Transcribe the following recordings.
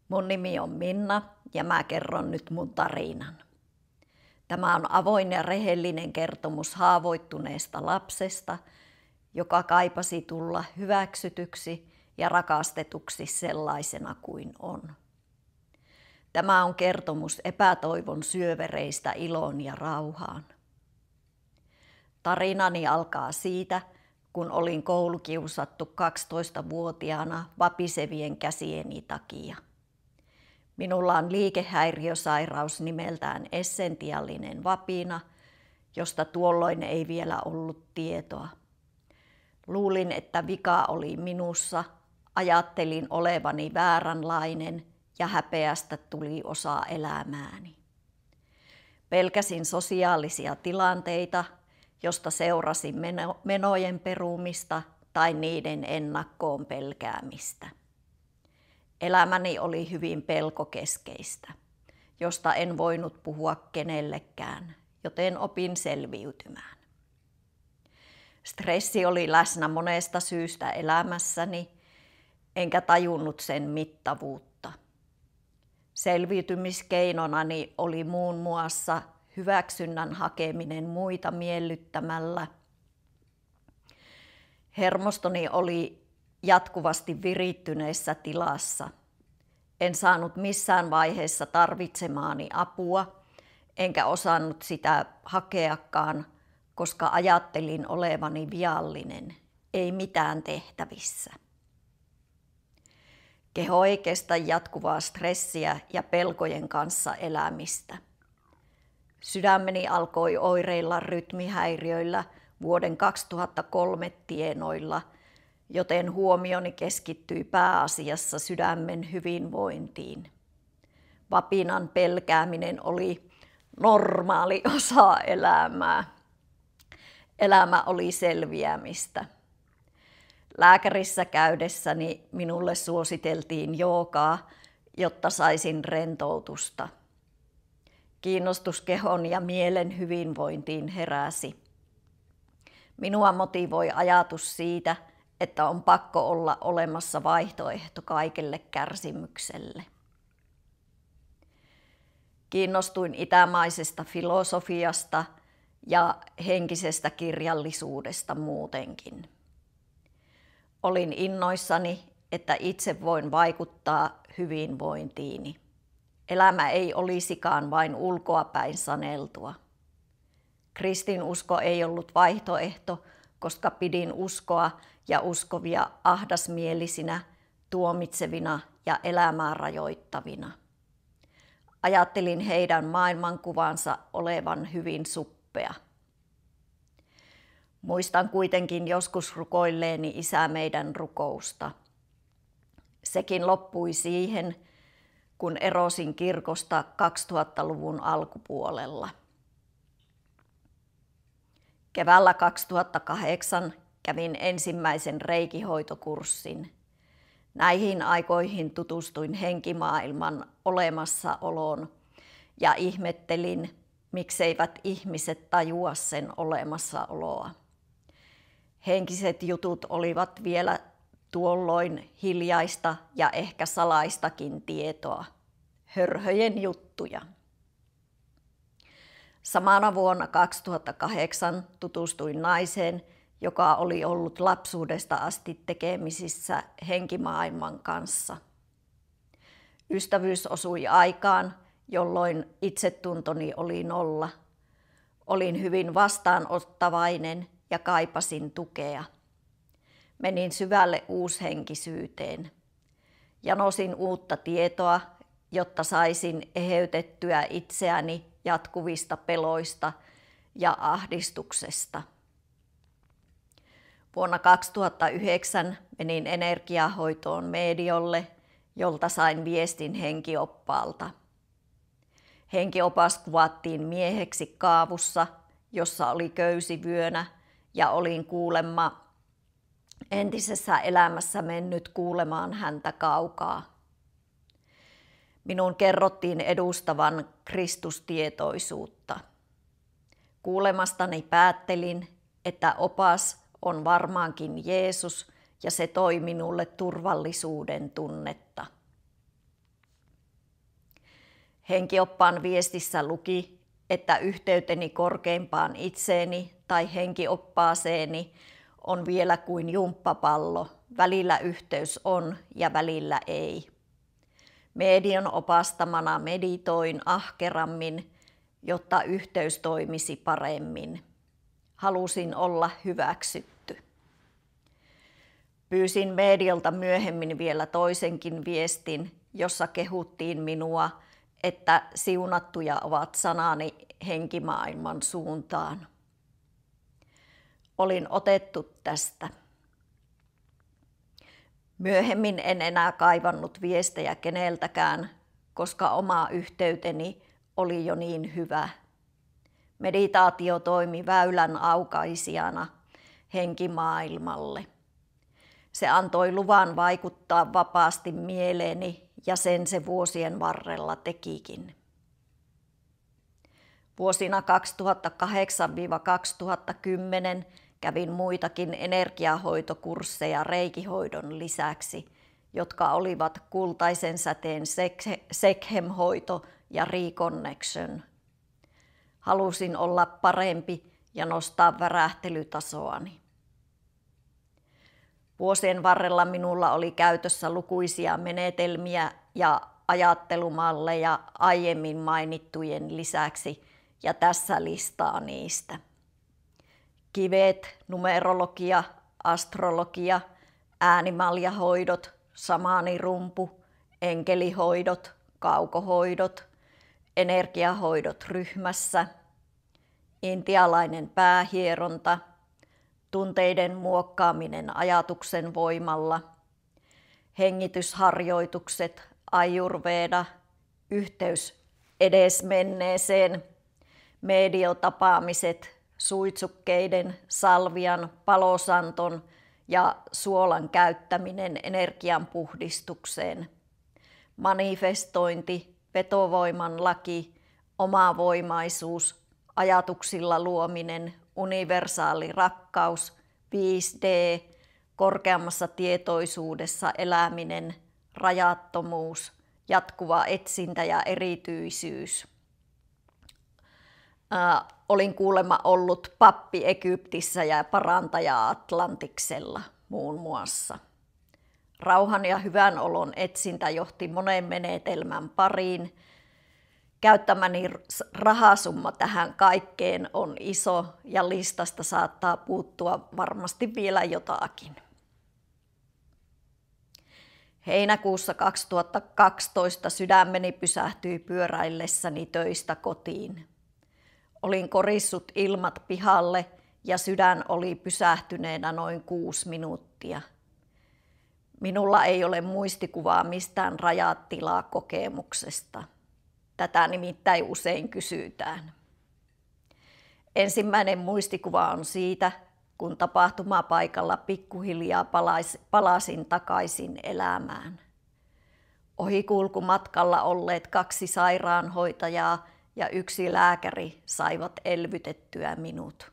Mun nimi on Minna ja mä kerron nyt mun tarinan. Tämä on avoin ja rehellinen kertomus haavoittuneesta lapsesta, joka kaipasi tulla hyväksytyksi ja rakastetuksi sellaisena kuin on. Tämä on kertomus epätoivon syövereistä iloon ja rauhaan. Tarinani alkaa siitä, kun olin koulukiusattu 12-vuotiaana vapisevien käsieni takia. Minulla on liikehäiriösairaus nimeltään essentiaalinen vapina, josta tuolloin ei vielä ollut tietoa. Luulin, että vika oli minussa, ajattelin olevani vääränlainen ja häpeästä tuli osa elämääni. Pelkäsin sosiaalisia tilanteita, josta seurasi menojen perumista tai niiden ennakkoon pelkäämistä. Elämäni oli hyvin pelkokeskeistä, josta en voinut puhua kenellekään, joten opin selviytymään. Stressi oli läsnä monesta syystä elämässäni, enkä tajunnut sen mittavuutta. Selviytymiskeinonani oli muun muassa hyväksynnän hakeminen muita miellyttämällä. Hermostoni oli jatkuvasti virittyneessä tilassa. En saanut missään vaiheessa tarvitsemaani apua, enkä osannut sitä hakeakaan, koska ajattelin olevani viallinen, ei mitään tehtävissä. Keho ei kestä jatkuvaa stressiä ja pelkojen kanssa elämistä. Sydämeni alkoi oireilla rytmihäiriöillä vuoden 2003 tienoilla, joten huomioni keskittyi pääasiassa sydämen hyvinvointiin. Vapinan pelkääminen oli normaali osa elämää. Elämä oli selviämistä. Lääkärissä käydessäni minulle suositeltiin joogaa, jotta saisin rentoutusta. Kiinnostus kehon ja mielen hyvinvointiin heräsi. Minua motivoi ajatus siitä, että on pakko olla olemassa vaihtoehto kaikelle kärsimykselle. Kiinnostuin itämaisesta filosofiasta ja henkisestä kirjallisuudesta muutenkin. Olin innoissani, että itse voin vaikuttaa hyvinvointiini. Elämä ei olisikaan vain ulkoapäin saneltua. Kristinusko ei ollut vaihtoehto, koska pidin uskoa ja uskovia ahdasmielisinä, tuomitsevina ja elämää rajoittavina. Ajattelin heidän maailmankuvansa olevan hyvin suppea. Muistan kuitenkin joskus rukoilleeni Isä meidän rukousta. Sekin loppui siihen, kun erosin kirkosta 2000-luvun alkupuolella. Keväällä 2008 kävin ensimmäisen reikihoitokurssin. Näihin aikoihin tutustuin henkimaailman olemassaoloon ja ihmettelin, mikseivät ihmiset tajua sen olemassaoloa. Henkiset jutut olivat vielä tuolloin hiljaista ja ehkä salaistakin tietoa, hörhöjen juttuja. Samana vuonna 2008 tutustuin naiseen, joka oli ollut lapsuudesta asti tekemisissä henkimaailman kanssa. Ystävyys osui aikaan, jolloin itsetuntoni oli nolla. Olin hyvin vastaanottavainen ja kaipasin tukea. Menin syvälle uushenkisyyteen. Janosin uutta tietoa, jotta saisin eheytettyä itseäni jatkuvista peloista ja ahdistuksesta. Vuonna 2009 menin energiahoitoon Mediolle, jolta sain viestin henkioppaalta. Henkiopas kuvattiin mieheksi kaavussa, jossa oli köysivyönä, ja olin kuulemma entisessä elämässä mennyt kuulemaan häntä kaukaa. Minun kerrottiin edustavan Kristustietoisuutta. Kuulemastani päättelin, että opas on varmaankin Jeesus ja se toi minulle turvallisuuden tunnetta. Henkioppaan viestissä luki, että yhteyteni korkeimpaan itseeni tai henkioppaaseen on vielä kuin jumppapallo. Välillä yhteys on ja välillä ei. Median opastamana meditoin ahkerammin, jotta yhteys toimisi paremmin. Halusin olla hyväksytty. Pyysin medialta myöhemmin vielä toisenkin viestin, jossa kehuttiin minua, että siunattuja ovat sanani henkimaailman suuntaan. Olin otettu tästä. Myöhemmin en enää kaivannut viestejä keneltäkään, koska oma yhteyteni oli jo niin hyvä. Meditaatio toimi väylän aukaisijana henkimaailmalle. Se antoi luvan vaikuttaa vapaasti mieleeni ja sen se vuosien varrella tekikin. Vuosina 2008–2010 kävin muitakin energiahoitokursseja reikihoidon lisäksi, jotka olivat kultaisen säteen Sekhem-hoito ja Reconnection. Halusin olla parempi ja nostaa värähtelytasoani. Vuosien varrella minulla oli käytössä lukuisia menetelmiä ja ajattelumalleja aiemmin mainittujen lisäksi, ja tässä listaa niistä. Kivet, numerologia, astrologia, äänimaljahoidot, samaanirumpu, enkelihoidot, kaukohoidot, energiahoidot ryhmässä, intialainen päähieronta, tunteiden muokkaaminen ajatuksen voimalla, hengitysharjoitukset, ayurveda, yhteys edesmenneeseen, mediotapaamiset, suitsukkeiden, salvian, palosanton ja suolan käyttäminen energian puhdistukseen, manifestointi, vetovoiman laki, omavoimaisuus, ajatuksilla luominen, universaali rakkaus, 5D, korkeammassa tietoisuudessa eläminen, rajattomuus, jatkuva etsintä ja erityisyys. Olin kuulemma ollut pappi Egyptissä ja parantaja Atlantiksella muun muassa. Rauhan ja hyvän olon etsintä johti monen menetelmän pariin. Käyttämäni rahasumma tähän kaikkeen on iso ja listasta saattaa puuttua varmasti vielä jotakin. Heinäkuussa 2012 sydämeni pysähtyi pyöräillessäni töistä kotiin. Olin korissut ilmat pihalle ja sydän oli pysähtyneenä noin 6 minuuttia. Minulla ei ole muistikuvaa mistään rajatilaa kokemuksesta. Tätä nimittäin usein kysytään. Ensimmäinen muistikuva on siitä, kun tapahtumapaikalla pikkuhiljaa palasin takaisin elämään. Ohikulkumatkalla olleet 2 sairaanhoitajaa ja 1 lääkäri saivat elvytettyä minut.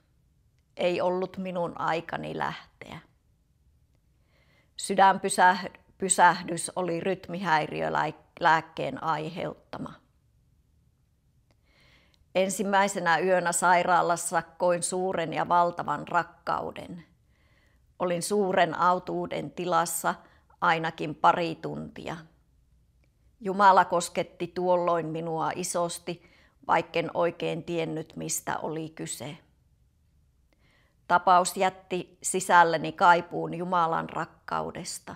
Ei ollut minun aikani lähteä. Sydänpysähdys oli rytmihäiriölääkkeen aiheuttama. Ensimmäisenä yönä sairaalassa koin suuren ja valtavan rakkauden. Olin suuren autuuden tilassa ainakin 2 tuntia. Jumala kosketti tuolloin minua isosti, vaikken oikein tiennyt mistä oli kyse. Tapaus jätti sisälleni kaipuun Jumalan rakkaudesta.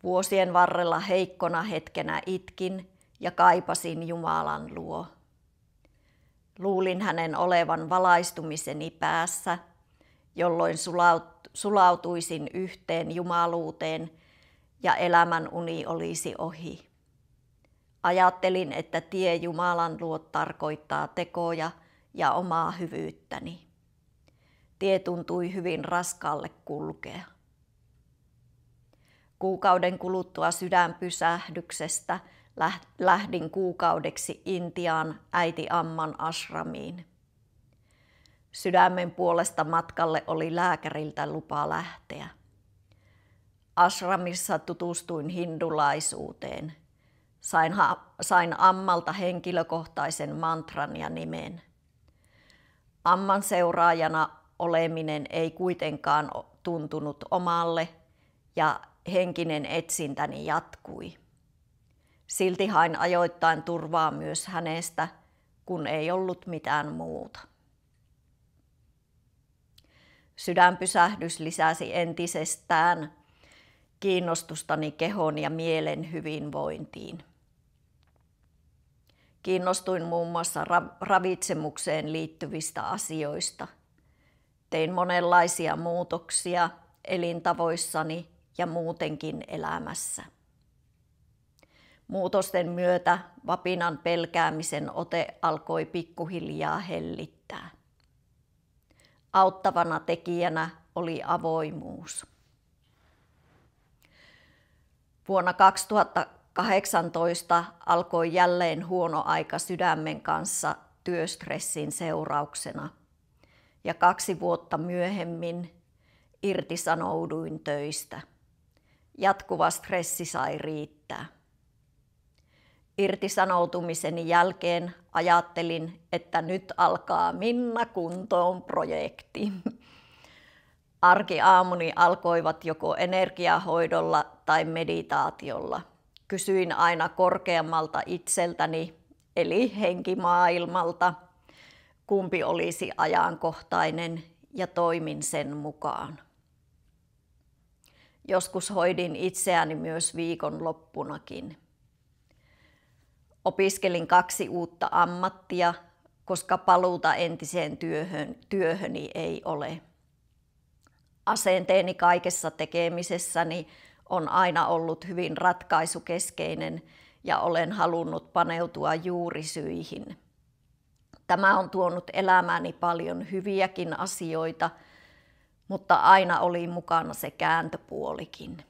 Vuosien varrella heikkona hetkenä itkin ja kaipasin Jumalan luo. Luulin hänen olevan valaistumiseni päässä, jolloin sulautuisin yhteen jumaluuteen ja elämän uni olisi ohi. Ajattelin, että tie Jumalan luo tarkoittaa tekoja ja omaa hyvyyttäni. Tie tuntui hyvin raskaalle kulkea. Kuukauden kuluttua sydänpysähdyksestä lähdin kuukaudeksi Intiaan äiti Amman ashramiin. Sydämen puolesta matkalle oli lääkäriltä lupa lähteä. Ashramissa tutustuin hindulaisuuteen. Sain Ammalta henkilökohtaisen mantran ja nimen. Amman seuraajana oleminen ei kuitenkaan tuntunut omalle ja henkinen etsintäni jatkui. Silti hain ajoittain turvaa myös hänestä, kun ei ollut mitään muuta. Sydänpysähdys lisäsi entisestään kiinnostustani kehon ja mielen hyvinvointiin. Kiinnostuin muun muassa ravitsemukseen liittyvistä asioista. Tein monenlaisia muutoksia elintavoissani ja muutenkin elämässä. Muutosten myötä vapinan pelkäämisen ote alkoi pikkuhiljaa hellittää. Auttavana tekijänä oli avoimuus. Vuonna 2018 alkoi jälleen huono aika sydämen kanssa työstressin seurauksena ja 2 vuotta myöhemmin irtisanouduin töistä. Jatkuva stressi sai riittää. Irtisanoutumiseni jälkeen ajattelin, että nyt alkaa Minna kuntoon -projekti. Arkiaamuni alkoivat joko energiahoidolla tai meditaatiolla. Kysyin aina korkeammalta itseltäni, eli henkimaailmalta, kumpi olisi ajankohtainen, ja toimin sen mukaan. Joskus hoidin itseäni myös viikonloppunakin. Opiskelin 2 uutta ammattia, koska paluuta entiseen työhöni ei ole. Asenteeni kaikessa tekemisessäni on aina ollut hyvin ratkaisukeskeinen ja olen halunnut paneutua juurisyihin. Tämä on tuonut elämääni paljon hyviäkin asioita, mutta aina oli mukana se kääntöpuolikin.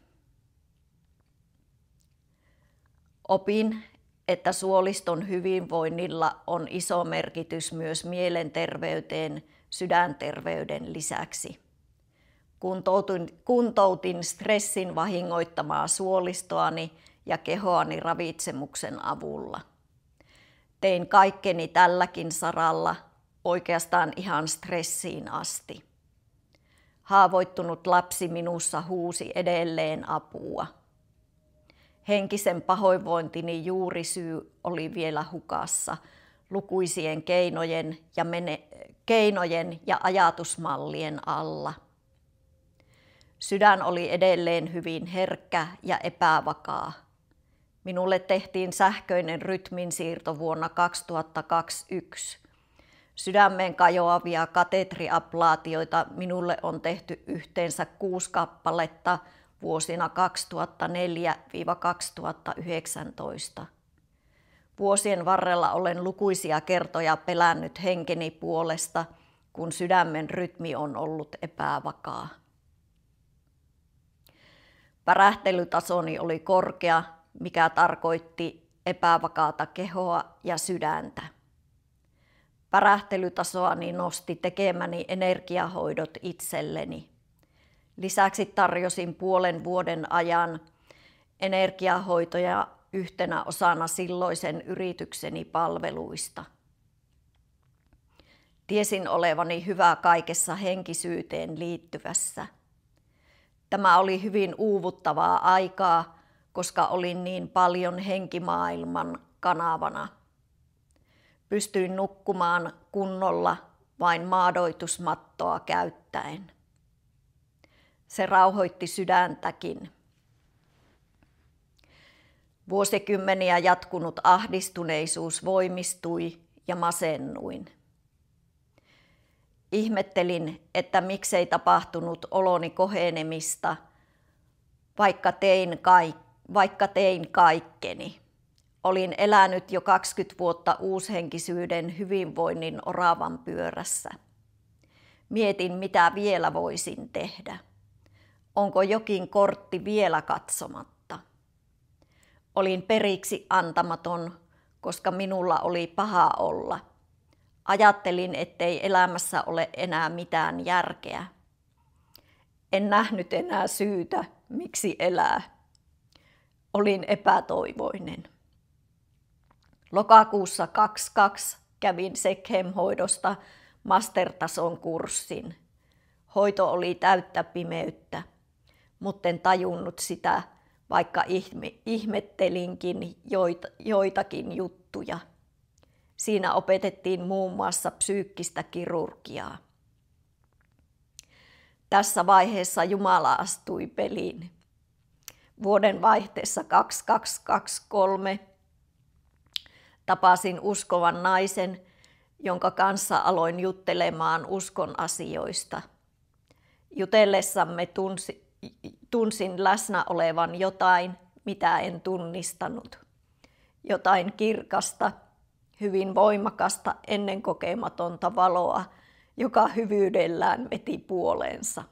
Opin, että suoliston hyvinvoinnilla on iso merkitys myös mielenterveyteen sydänterveyden lisäksi. Kuntoutin stressin vahingoittamaa suolistoani ja kehoani ravitsemuksen avulla. Tein kaikkeni tälläkin saralla oikeastaan ihan stressiin asti. Haavoittunut lapsi minussa huusi edelleen apua. Henkisen pahoinvointini juurisyy oli vielä hukassa lukuisien keinojen ja ajatusmallien alla. Sydän oli edelleen hyvin herkkä ja epävakaa. Minulle tehtiin sähköinen rytminsiirto vuonna 2021. Sydämeen kajoavia katetriablaatioita minulle on tehty yhteensä 6 kappaletta vuosina 2004–2019. Vuosien varrella olen lukuisia kertoja pelännyt henkeni puolesta, kun sydämen rytmi on ollut epävakaa. Värähtelytasoni oli korkea, mikä tarkoitti epävakaata kehoa ja sydäntä. Värähtelytasoani nosti tekemäni energiahoidot itselleni. Lisäksi tarjosin 5 vuoden ajan energiahoitoja yhtenä osana silloisen yritykseni palveluista. Tiesin olevani hyvä kaikessa henkisyyteen liittyvässä. Tämä oli hyvin uuvuttavaa aikaa, koska olin niin paljon henkimaailman kanavana. Pystyin nukkumaan kunnolla vain maadoitusmattoa käyttäen. Se rauhoitti sydäntäkin. Vuosikymmeniä jatkunut ahdistuneisuus voimistui ja masennuin. Ihmettelin, että miksei tapahtunut oloni kohenemista, vaikka tein kaikkeni. Olin elänyt jo 20 vuotta uushenkisyyden hyvinvoinnin oravan pyörässä. Mietin, mitä vielä voisin tehdä. Onko jokin kortti vielä katsomatta? Olin periksi antamaton, koska minulla oli paha olla. Ajattelin, ettei elämässä ole enää mitään järkeä. En nähnyt enää syytä, miksi elää. Olin epätoivoinen. Lokakuussa 22 kävin Sekhem-hoidosta mastertason kurssin. Hoito oli täyttä pimeyttä, mutten tajunnut sitä, vaikka ihmettelinkin joitakin juttuja. Siinä opetettiin muun muassa psyykkistä kirurgiaa. Tässä vaiheessa Jumala astui peliin. Vuoden vaihteessa 2223 tapasin uskovan naisen, jonka kanssa aloin juttelemaan uskon asioista. Jutellessamme tunsin läsnä olevan jotain, mitä en tunnistanut. Jotain kirkasta, hyvin voimakasta, ennenkokematonta valoa, joka hyvyydellään veti puoleensa.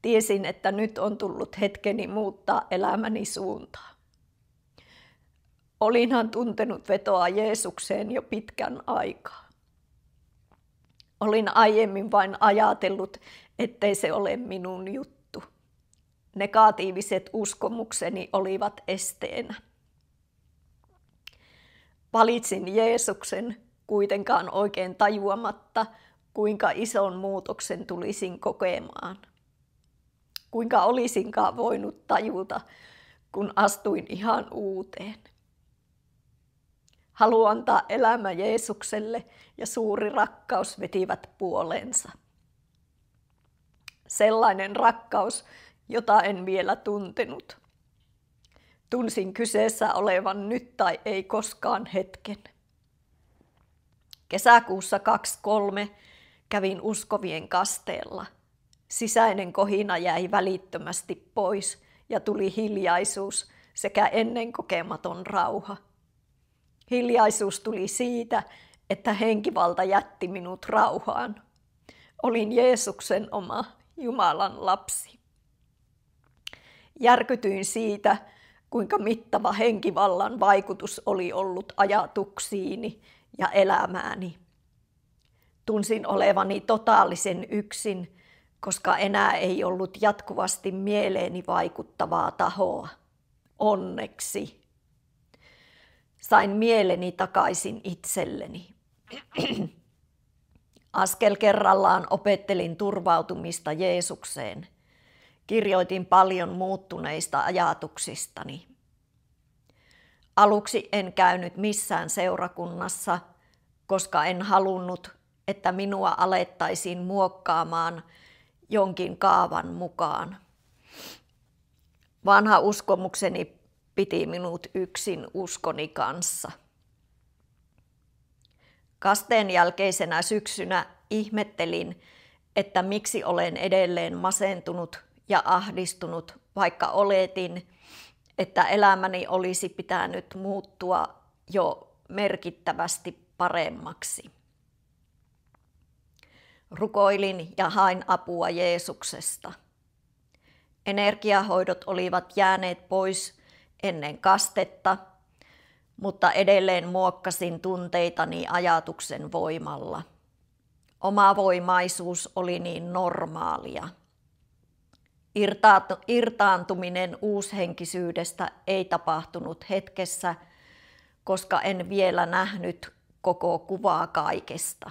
Tiesin, että nyt on tullut hetkeni muuttaa elämäni suuntaa. Olinhan tuntenut vetoa Jeesukseen jo pitkän aikaa. Olin aiemmin vain ajatellut, ettei se ole minun juttu. Negatiiviset uskomukseni olivat esteenä. Valitsin Jeesuksen kuitenkaan oikein tajuamatta, kuinka ison muutoksen tulisin kokemaan. Kuinka olisinkaan voinut tajuta, kun astuin ihan uuteen. Halu antaa elämä Jeesukselle ja suuri rakkaus vetivät puoleensa. Sellainen rakkaus, jota en vielä tuntenut. Tunsin kyseessä olevan nyt tai ei koskaan hetken. Kesäkuussa 23 kävin uskovien kasteella. Sisäinen kohina jäi välittömästi pois ja tuli hiljaisuus sekä ennenkokematon rauha. Hiljaisuus tuli siitä, että henkivalta jätti minut rauhaan. Olin Jeesuksen oma Jumalan lapsi. Järkytyin siitä, kuinka mittava henkivallan vaikutus oli ollut ajatuksiini ja elämääni. Tunsin olevani totaalisen yksin, koska enää ei ollut jatkuvasti mieleeni vaikuttavaa tahoa. Onneksi. Sain mieleni takaisin itselleni. Askel kerrallaan opettelin turvautumista Jeesukseen. Kirjoitin paljon muuttuneista ajatuksistani. Aluksi en käynyt missään seurakunnassa, koska en halunnut, että minua alettaisiin muokkaamaan jonkin kaavan mukaan. Vanha uskomukseni piti minut yksin uskoni kanssa. Kasteen jälkeisenä syksynä ihmettelin, että miksi olen edelleen masentunut ja ahdistunut, vaikka oletin, että elämäni olisi pitänyt muuttua jo merkittävästi paremmaksi. Rukoilin ja hain apua Jeesuksesta. Energiahoidot olivat jääneet pois ennen kastetta, mutta edelleen muokkasin tunteitani ajatuksen voimalla. Omavoimaisuus oli niin normaalia. Irtaantuminen uushenkisyydestä ei tapahtunut hetkessä, koska en vielä nähnyt koko kuvaa kaikesta.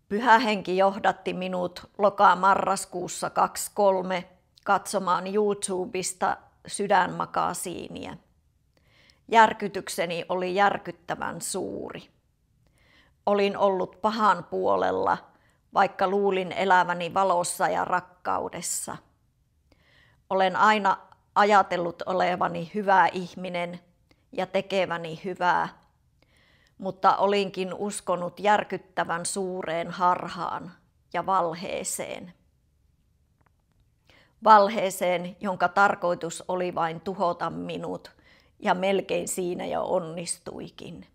Pyhä Henki johdatti minut loka-marraskuussa 23 katsomaan YouTubesta sydänmakasiinia. Järkytykseni oli järkyttävän suuri. Olin ollut pahan puolella, vaikka luulin eläväni valossa ja rakkaudessa. Olen aina ajatellut olevani hyvä ihminen ja tekeväni hyvää, mutta olinkin uskonut järkyttävän suureen harhaan ja valheeseen. Valheeseen, jonka tarkoitus oli vain tuhota minut, ja melkein siinä jo onnistuikin.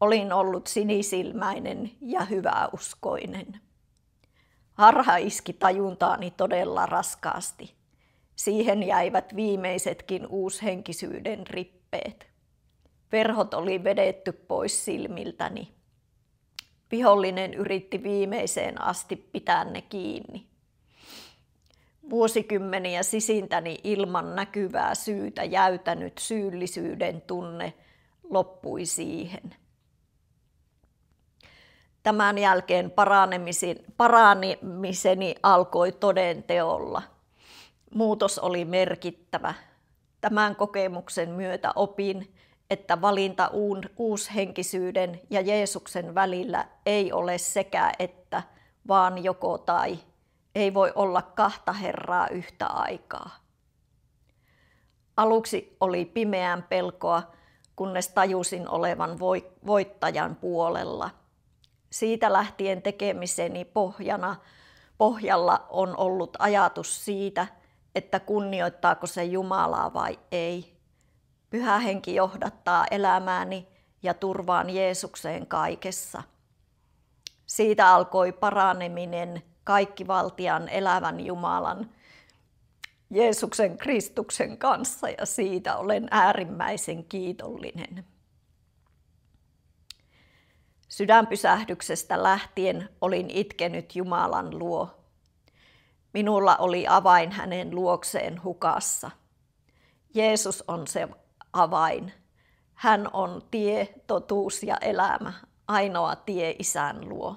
Olin ollut sinisilmäinen ja hyväuskoinen. Harha iski tajuntaani todella raskaasti. Siihen jäivät viimeisetkin uushenkisyyden rippeet. Verhot oli vedetty pois silmiltäni. Vihollinen yritti viimeiseen asti pitää ne kiinni. Vuosikymmeniä sisintäni ilman näkyvää syytä jäytänyt syyllisyyden tunne loppui siihen. Tämän jälkeen paranemiseni alkoi toden teolla. Muutos oli merkittävä. Tämän kokemuksen myötä opin, että valinta uushenkisyyden ja Jeesuksen välillä ei ole sekä että, vaan joko tai. Ei voi olla kahta Herraa yhtä aikaa. Aluksi oli pimeän pelkoa, kunnes tajusin olevan voittajan puolella. Siitä lähtien tekemiseni pohjalla on ollut ajatus siitä, että kunnioittaako se Jumalaa vai ei. Pyhä Henki johdattaa elämääni ja turvaan Jeesukseen kaikessa. Siitä alkoi paraneminen kaikkivaltiaan elävän Jumalan, Jeesuksen Kristuksen kanssa, ja siitä olen äärimmäisen kiitollinen. Sydänpysähdyksestä lähtien olin itkenyt Jumalan luo. Minulla oli avain hänen luokseen hukassa. Jeesus on se avain. Hän on tie, totuus ja elämä, ainoa tie Isän luo.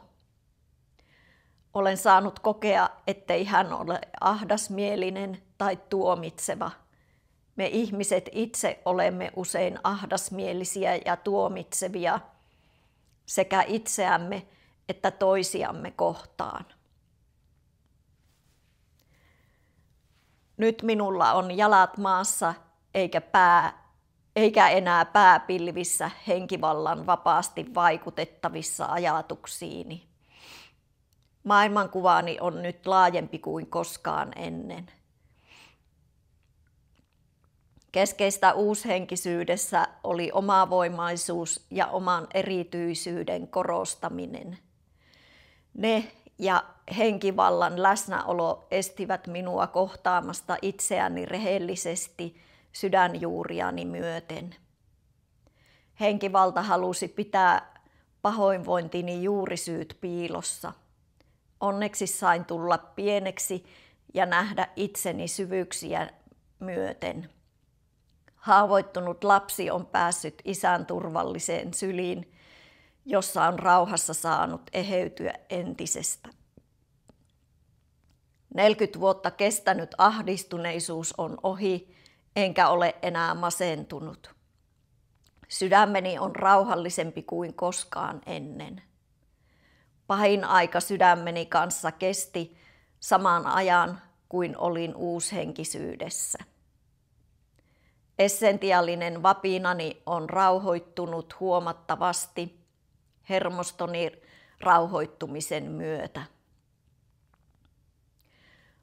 Olen saanut kokea, ettei hän ole ahdasmielinen tai tuomitseva. Me ihmiset itse olemme usein ahdasmielisiä ja tuomitsevia sekä itseämme että toisiamme kohtaan. Nyt minulla on jalat maassa eikä enää pää pilvissä henkivallan vapaasti vaikutettavissa ajatuksiini. Maailmankuvani on nyt laajempi kuin koskaan ennen. Keskeistä uushenkisyydessä oli omavoimaisuus ja oman erityisyyden korostaminen. Ne ja henkivallan läsnäolo estivät minua kohtaamasta itseäni rehellisesti sydänjuuriani myöten. Henkivalta halusi pitää pahoinvointini juurisyyt piilossa. Onneksi sain tulla pieneksi ja nähdä itseni syvyyksiä myöten. Haavoittunut lapsi on päässyt isän turvalliseen syliin, jossa on rauhassa saanut eheytyä entisestä. 40 vuotta kestänyt ahdistuneisuus on ohi, enkä ole enää masentunut. Sydämeni on rauhallisempi kuin koskaan ennen. Pahin aika sydämeni kanssa kesti saman ajan kuin olin uushenkisyydessä. Essentiaalinen vapinani on rauhoittunut huomattavasti hermostoni rauhoittumisen myötä.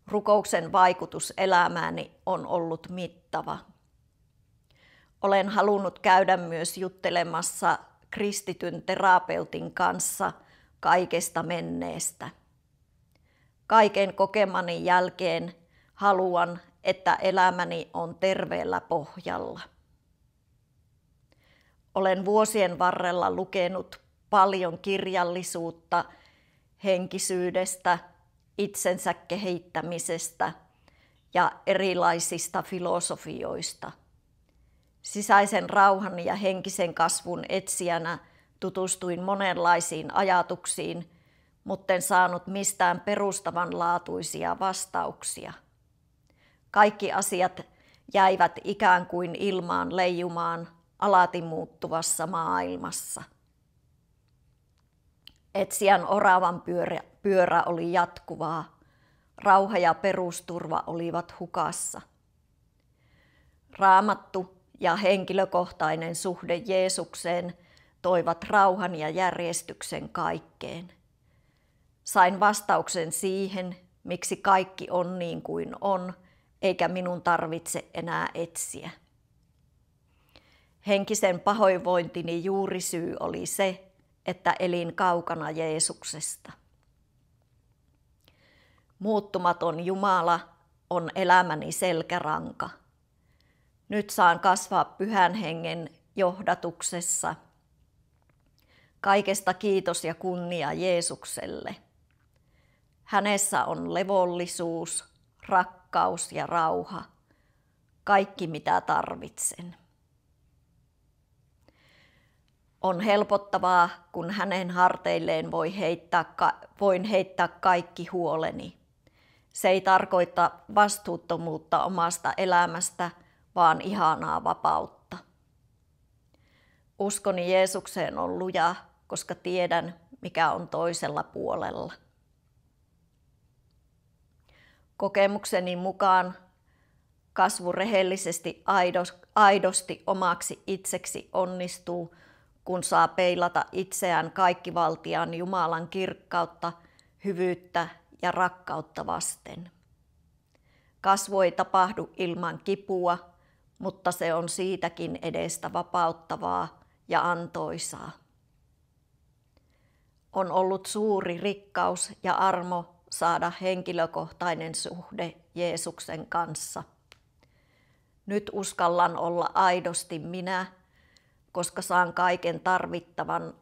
Rukouksen vaikutus elämääni on ollut mittava. Olen halunnut käydä myös juttelemassa kristityn terapeutin kanssa kaikesta menneestä. Kaiken kokemani jälkeen haluan, että elämäni on terveellä pohjalla. Olen vuosien varrella lukenut paljon kirjallisuutta henkisyydestä, itsensä kehittämisestä ja erilaisista filosofioista. Sisäisen rauhan ja henkisen kasvun etsijänä tutustuin monenlaisiin ajatuksiin, mutten saanut mistään perustavanlaatuisia vastauksia. Kaikki asiat jäivät ikään kuin ilmaan leijumaan alati muuttuvassa maailmassa. Etsijän oravan pyörä oli jatkuvaa. Rauha ja perusturva olivat hukassa. Raamattu ja henkilökohtainen suhde Jeesukseen toivat rauhan ja järjestyksen kaikkeen. Sain vastauksen siihen, miksi kaikki on niin kuin on, eikä minun tarvitse enää etsiä. Henkisen pahoinvointini juurisyy oli se, että elin kaukana Jeesuksesta. Muuttumaton Jumala on elämäni selkäranka. Nyt saan kasvaa Pyhän Hengen johdatuksessa. Kaikesta kiitos ja kunnia Jeesukselle. Hänessä on levollisuus, rakkaus ja rauha, kaikki mitä tarvitsen. On helpottavaa, kun hänen harteilleen voin heittää kaikki huoleni. Se ei tarkoita vastuuttomuutta omasta elämästä, vaan ihanaa vapautta. Uskoni Jeesukseen on luja, koska tiedän, mikä on toisella puolella. Kokemukseni mukaan kasvu rehellisesti aidosti omaksi itseksi onnistuu, kun saa peilata itseään kaikkivaltiaan Jumalan kirkkautta, hyvyyttä ja rakkautta vasten. Kasvu ei tapahdu ilman kipua, mutta se on siitäkin edestä vapauttavaa ja antoisaa. On ollut suuri rikkaus ja armo saada henkilökohtainen suhde Jeesuksen kanssa. Nyt uskallan olla aidosti minä, koska saan kaiken tarvittavan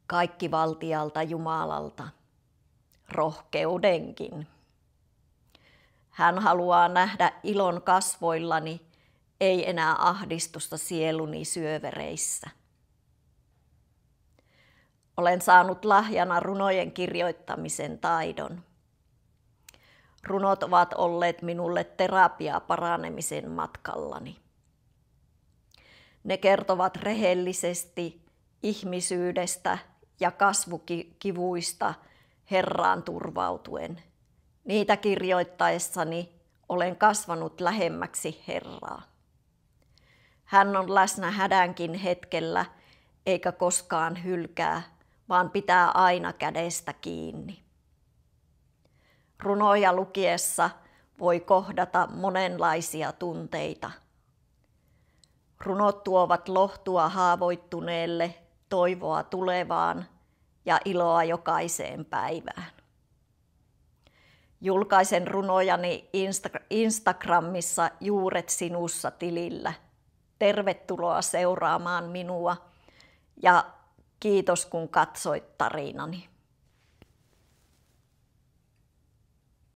kaikkivaltialta Jumalalta, rohkeudenkin. Hän haluaa nähdä ilon kasvoillani, ei enää ahdistusta sieluni syövereissä. Olen saanut lahjana runojen kirjoittamisen taidon. Runot ovat olleet minulle terapiaa paranemisen matkallani. Ne kertovat rehellisesti ihmisyydestä ja kasvukivuista Herraan turvautuen. Niitä kirjoittaessani olen kasvanut lähemmäksi Herraa. Hän on läsnä hädänkin hetkellä, eikä koskaan hylkää, vaan pitää aina kädestä kiinni. Runoja lukiessa voi kohdata monenlaisia tunteita. Runot tuovat lohtua haavoittuneelle, toivoa tulevaan ja iloa jokaiseen päivään. Julkaisen runojani Instagramissa Juuret sinussa -tilillä. Tervetuloa seuraamaan minua ja kiitos kun katsoit tarinani.